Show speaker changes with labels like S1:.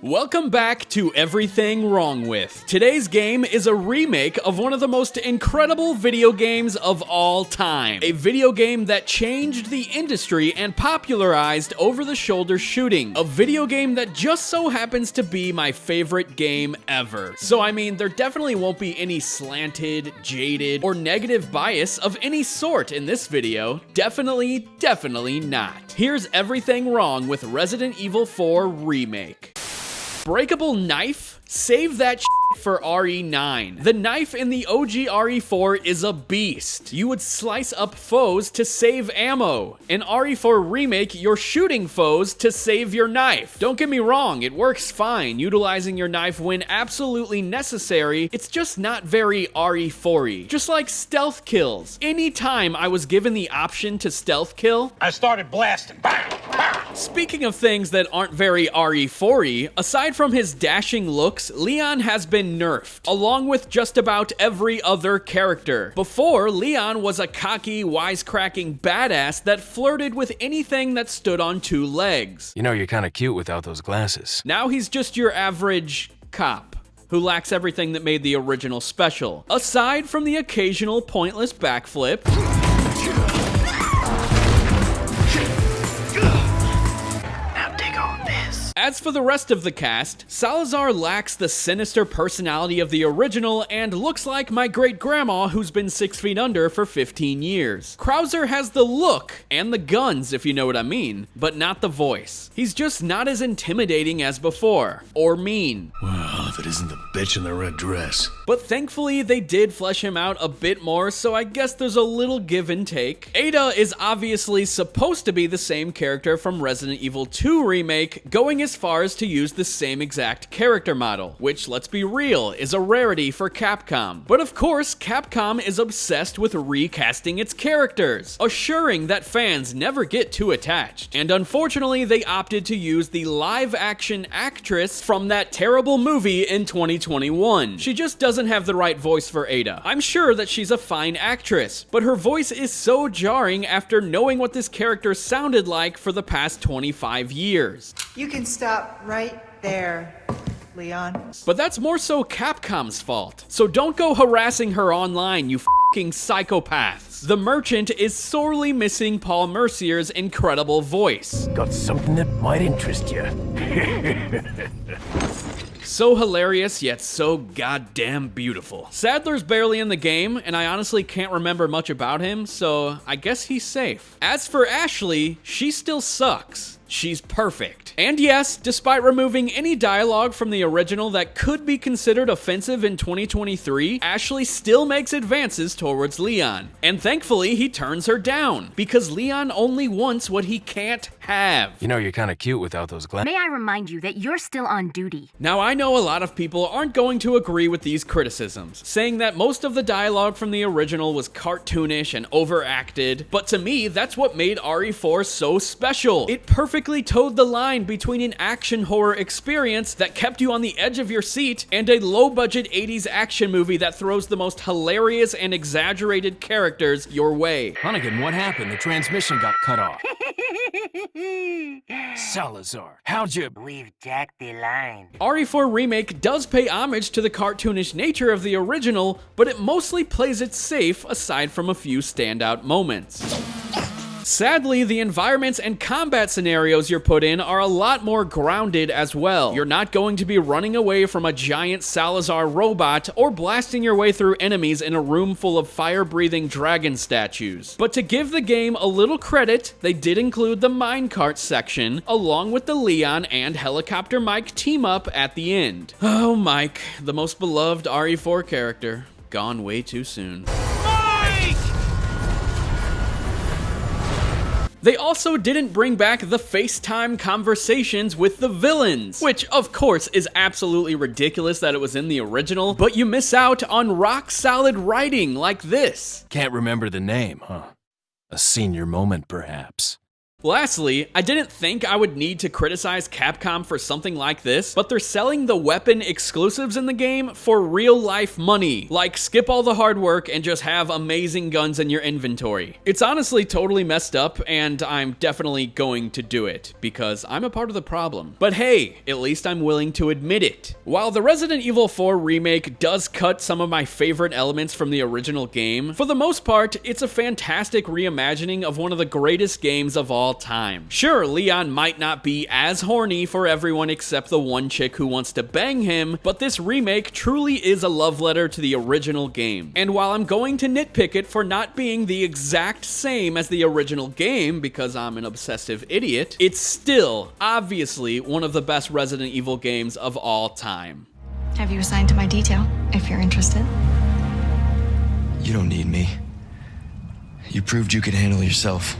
S1: Welcome back to Everything Wrong With. Today's game is a remake of one of the most incredible video games of all time. A video game that changed the industry and popularized over-the-shoulder shooting. A video game that just so happens to be my favorite game ever. So I mean, there definitely won't be any slanted, jaded, or negative bias of any sort in this video. Definitely not. Here's Everything Wrong with Resident Evil 4 Remake. Breakable Knife? Save that shit for RE9. The knife in the OG RE4 is a beast. You would slice up foes to save ammo. In RE4 Remake, you're shooting foes to save your knife. Don't get me wrong, it works fine, utilizing your knife when absolutely necessary. It's just not very RE4-y. Just like stealth kills. Anytime I was given the option to stealth kill,
S2: I started blasting. Bang, bang.
S1: Speaking of things that aren't very RE4-y, aside from his dashing looks, Leon has been nerfed, along with just about every other character. Before, Leon was a cocky, wisecracking badass that flirted with anything that stood on two legs.
S3: You know, you're kinda cute without those glasses.
S1: Now he's just your average cop, who lacks everything that made the original special. Aside from the occasional pointless backflip, as for the rest of the cast, Salazar lacks the sinister personality of the original and looks like my great-grandma who's been 6 feet under for 15 years. Krauser has the look, and the guns if you know what I mean, but not the voice. He's just not as intimidating as before, or mean.
S4: Well, if it isn't the bitch in the red dress.
S1: But thankfully they did flesh him out a bit more, so I guess there's a little give and take. Ada is obviously supposed to be the same character from Resident Evil 2 Remake, going as far as to use the same exact character model, which, let's be real, is a rarity for Capcom. But of course, Capcom is obsessed with recasting its characters, assuring that fans never get too attached. And unfortunately, they opted to use the live-action actress from that terrible movie in 2021. She just doesn't have the right voice for Ada. I'm sure that she's a fine actress, but her voice is so jarring after knowing what this character sounded like for the past 25 years.
S5: You can stop right there, Leon.
S1: But that's more so Capcom's fault. So don't go harassing her online, you f***ing psychopaths. The Merchant is sorely missing Paul Mercier's incredible voice.
S3: Got something that might interest you.
S1: So hilarious, yet so goddamn beautiful. Sadler's barely in the game, and I honestly can't remember much about him, so I guess he's safe. As for Ashley, she still sucks. She's perfect. And yes, despite removing any dialogue from the original that could be considered offensive in 2023, Ashley still makes advances towards Leon. And thankfully, he turns her down, because Leon only wants what he can't have.
S3: You know, you're kinda cute without those glasses.
S6: May I remind you that you're still on duty.
S1: Now, I know a lot of people aren't going to agree with these criticisms, saying that most of the dialogue from the original was cartoonish and overacted, but to me, that's what made RE4 so special. It perfectly towed the line between an action horror experience that kept you on the edge of your seat and a low-budget 80s action movie that throws the most hilarious and exaggerated characters your way.
S3: Hunnigan, what happened? The transmission got cut off. Salazar, how'd you...
S7: We've jacked the line.
S1: RE4 Remake does pay homage to the cartoonish nature of the original, but it mostly plays it safe aside from a few standout moments. Sadly, the environments and combat scenarios you're put in are a lot more grounded as well. You're not going to be running away from a giant Salazar robot or blasting your way through enemies in a room full of fire-breathing dragon statues. But to give the game a little credit, they did include the minecart section, along with the Leon and Helicopter Mike team-up at the end. Oh, Mike, the most beloved RE4 character, gone way too soon. They also didn't bring back the FaceTime conversations with the villains, which of course is absolutely ridiculous that it was in the original, but you miss out on rock-solid writing like this.
S3: Can't remember the name, huh? A senior moment, perhaps.
S1: Lastly, I didn't think I would need to criticize Capcom for something like this, but they're selling the weapon exclusives in the game for real life money. Like, skip all the hard work and just have amazing guns in your inventory. It's honestly totally messed up, and I'm definitely going to do it, because I'm a part of the problem. But hey, at least I'm willing to admit it. While the Resident Evil 4 Remake does cut some of my favorite elements from the original game, for the most part, it's a fantastic reimagining of one of the greatest games of all time. Sure, Leon might not be as horny for everyone except the one chick who wants to bang him, but this remake truly is a love letter to the original game. And while I'm going to nitpick it for not being the exact same as the original game because I'm an obsessive idiot, it's still obviously one of the best Resident Evil games of all time.
S8: Have you assigned to my detail, if you're interested?
S9: You don't need me. You proved you could handle yourself.